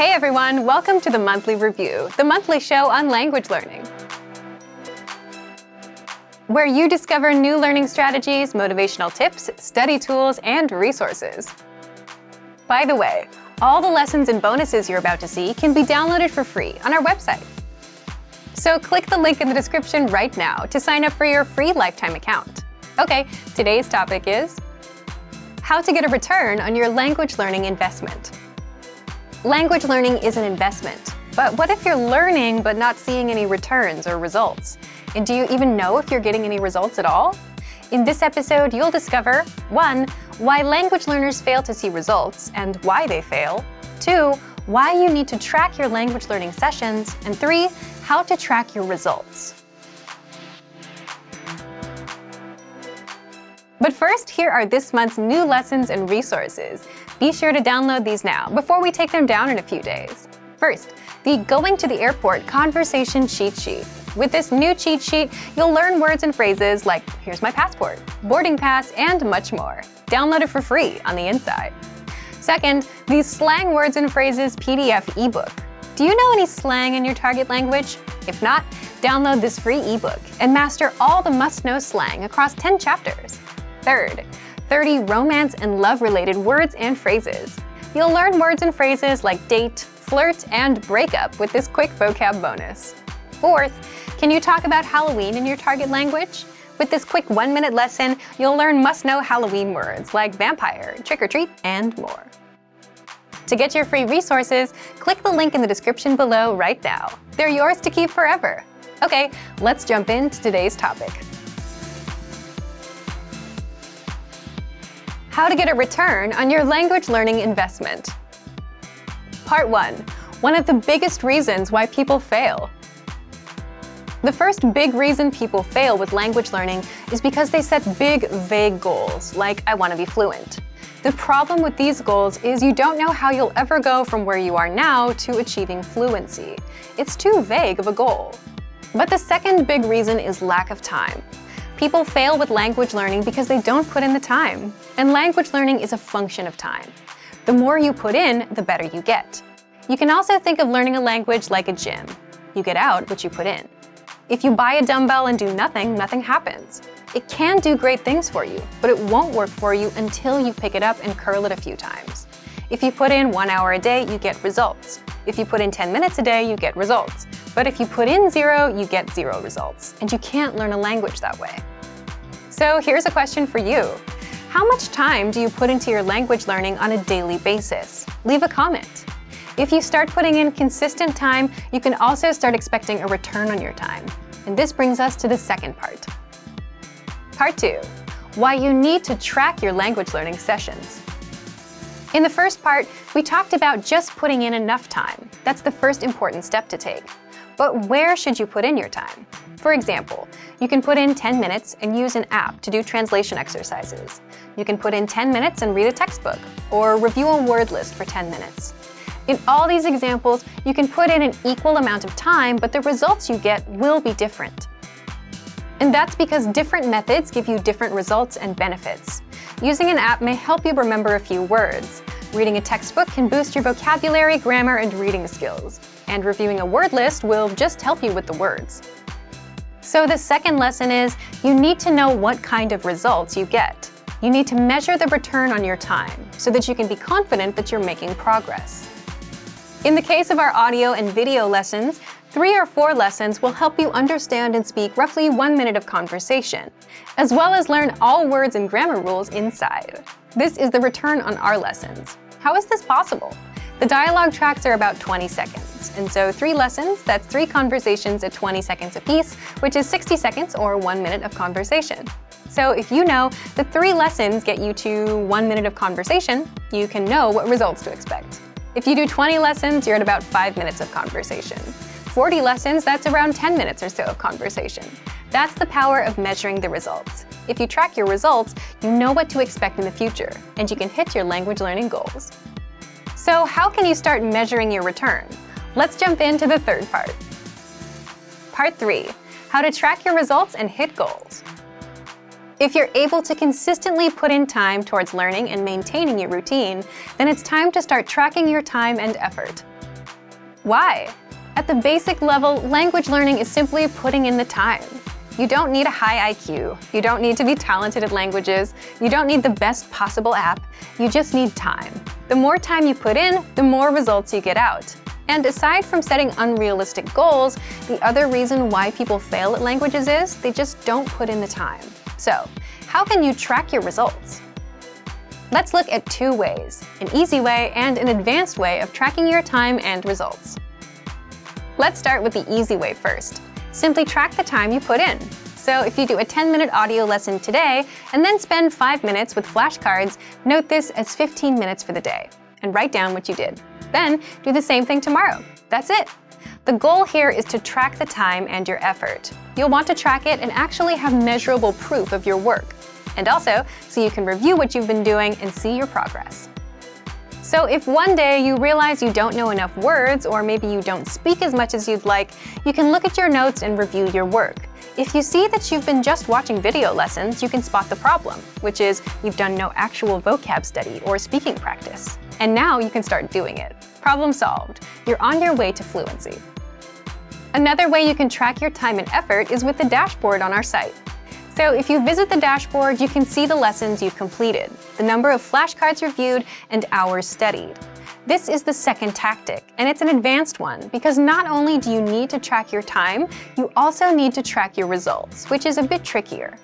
Hey everyone, welcome to the Monthly Review, the monthly show on language learning, where you discover new learning strategies, motivational tips, study tools, and resources. By the way, all the lessons and bonuses you're about to see can be downloaded for free on our website. So click the link in the description right now to sign up for your free lifetime account. Okay, today's topic is how to get a return on your language learning investment. Language learning is an investment, but what if you're learning but not seeing any returns or results? And do you even know if you're getting any results at all? In this episode, you'll discover 1. Why language learners fail to see results and why they fail. 2. Why you need to track your language learning sessions. And 3. How to track your results. But first, here are this month's new lessons and resources. Be sure to download these now before we take them down in a few days. First, the Going to the Airport Conversation Cheat Sheet. With this new cheat sheet, you'll learn words and phrases like here's my passport, boarding pass, and much more. Download it for free on the inside. Second, the Slang Words and Phrases PDF ebook. Do you know any slang in your target language? If not, download this free ebook and master all the must-know slang across 10 chapters. Third, 30 romance and love-related words and phrases. You'll learn words and phrases like date, flirt, and breakup with this quick vocab bonus. Fourth, can you talk about Halloween in your target language? With this quick 1-minute lesson, you'll learn must-know Halloween words like vampire, trick-or-treat, and more. To get your free resources, click the link in the description below right now. They're yours to keep forever. Okay, let's jump into today's topic. How to get a return on your language learning investment. Part 1. One of the biggest reasons why people fail. The first big reason people fail with language learning is because they set big, vague goals, like I want to be fluent. The problem with these goals is you don't know how you'll ever go from where you are now to achieving fluency. It's too vague of a goal. But the second big reason is lack of time. People fail with language learning because they don't put in the time. And language learning is a function of time. The more you put in, the better you get. You can also think of learning a language like a gym. You get out what you put in. If you buy a dumbbell and do nothing, nothing happens. It can do great things for you, but it won't work for you until you pick it up and curl it a few times. If you put in 1 hour a day, you get results. If you put in 10 minutes a day, you get results. But if you put in 0, you get 0 results. And you can't learn a language that way. So here's a question for you. How much time do you put into your language learning on a daily basis? Leave a comment. If you start putting in consistent time, you can also start expecting a return on your time. And this brings us to the second part. Part 2. Why you need to track your language learning sessions. In the first part, we talked about just putting in enough time. That's the first important step to take. But where should you put in your time? For example, you can put in 10 minutes and use an app to do translation exercises. You can put in 10 minutes and read a textbook, or review a word list for 10 minutes. In all these examples, you can put in an equal amount of time, but the results you get will be different. And that's because different methods give you different results and benefits. Using an app may help you remember a few words. Reading a textbook can boost your vocabulary, grammar, and reading skills. And reviewing a word list will just help you with the words. So the second lesson is you need to know what kind of results you get. You need to measure the return on your time so that you can be confident that you're making progress. In the case of our audio and video lessons, 3 or 4 lessons will help you understand and speak roughly 1 minute of conversation, as well as learn all words and grammar rules inside. This is the return on our lessons. How is this possible? The dialogue tracks are about 20 seconds, and so 3 lessons, that's 3 conversations at 20 seconds apiece, which is 60 seconds or 1 minute of conversation. So if you know the 3 lessons get you to 1 minute of conversation, you can know what results to expect. If you do 20 lessons, you're at about 5 minutes of conversation. 40 lessons, that's around 10 minutes or so of conversation. That's the power of measuring the results. If you track your results, you know what to expect in the future, and you can hit your language learning goals. So how can you start measuring your return? Let's jump into the third part. Part 3. How to track your results and hit goals. If you're able to consistently put in time towards learning and maintaining your routine, then it's time to start tracking your time and effort. Why? At the basic level, language learning is simply putting in the time. You don't need a high IQ. You don't need to be talented at languages. You don't need the best possible app. You just need time. The more time you put in, the more results you get out. And aside from setting unrealistic goals, the other reason why people fail at languages is they just don't put in the time. So, how can you track your results? Let's look at two ways, an easy way and an advanced way of tracking your time and results. Let's start with the easy way first. Simply track the time you put in. So if you do a 10-minute audio lesson today and then spend 5 minutes with flashcards, note this as 15 minutes for the day and write down what you did. Then do the same thing tomorrow. That's it. The goal here is to track the time and your effort. You'll want to track it and actually have measurable proof of your work. And also, so you can review what you've been doing and see your progress. So if one day you realize you don't know enough words, or maybe you don't speak as much as you'd like, you can look at your notes and review your work. If you see that you've been just watching video lessons, you can spot the problem, which is you've done no actual vocab study or speaking practice. And now you can start doing it. Problem solved. You're on your way to fluency. Another way you can track your time and effort is with the dashboard on our site. So if you visit the dashboard, you can see the lessons you've completed, the number of flashcards reviewed, and hours studied. This is the second tactic, and it's an advanced one because not only do you need to track your time, you also need to track your results, which is a bit trickier.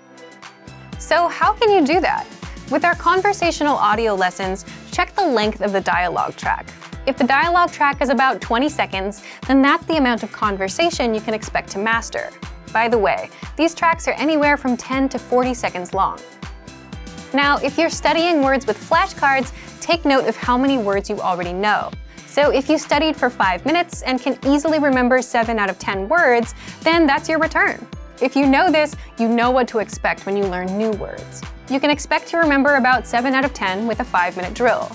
So how can you do that? With our conversational audio lessons, check the length of the dialogue track. If the dialogue track is about 20 seconds, then that's the amount of conversation you can expect to master. By the way, these tracks are anywhere from 10 to 40 seconds long. Now, if you're studying words with flashcards, take note of how many words you already know. So if you studied for 5 minutes and can easily remember 7 out of 10 words, then that's your return. If you know this, you know what to expect when you learn new words. You can expect to remember about 7 out of 10 with a 5-minute drill.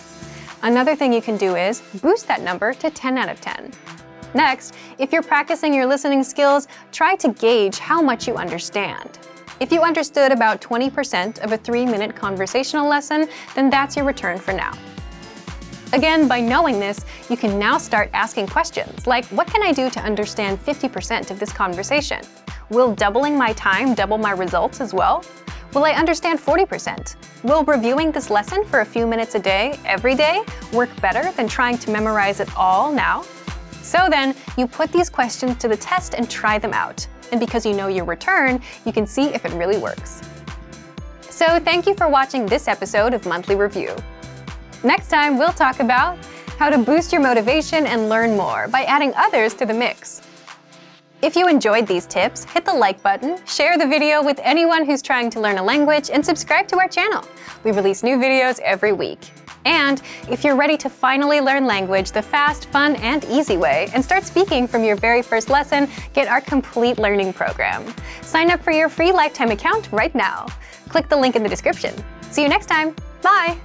Another thing you can do is boost that number to 10 out of 10. Next, if you're practicing your listening skills, try to gauge how much you understand. If you understood about 20% of a 3-minute conversational lesson, then that's your return for now. Again, by knowing this, you can now start asking questions like, what can I do to understand 50% of this conversation? Will doubling my time double my results as well? Will I understand 40%? Will reviewing this lesson for a few minutes a day, every day, work better than trying to memorize it all now? So then, you put these questions to the test and try them out. And because you know your return, you can see if it really works. So thank you for watching this episode of Monthly Review. Next time, we'll talk about how to boost your motivation and learn more by adding others to the mix. If you enjoyed these tips, hit the like button, share the video with anyone who's trying to learn a language, and subscribe to our channel. We release new videos every week. And if you're ready to finally learn language the fast, fun, and easy way, and start speaking from your very first lesson, get our complete learning program. Sign up for your free lifetime account right now. Click the link in the description. See you next time. Bye!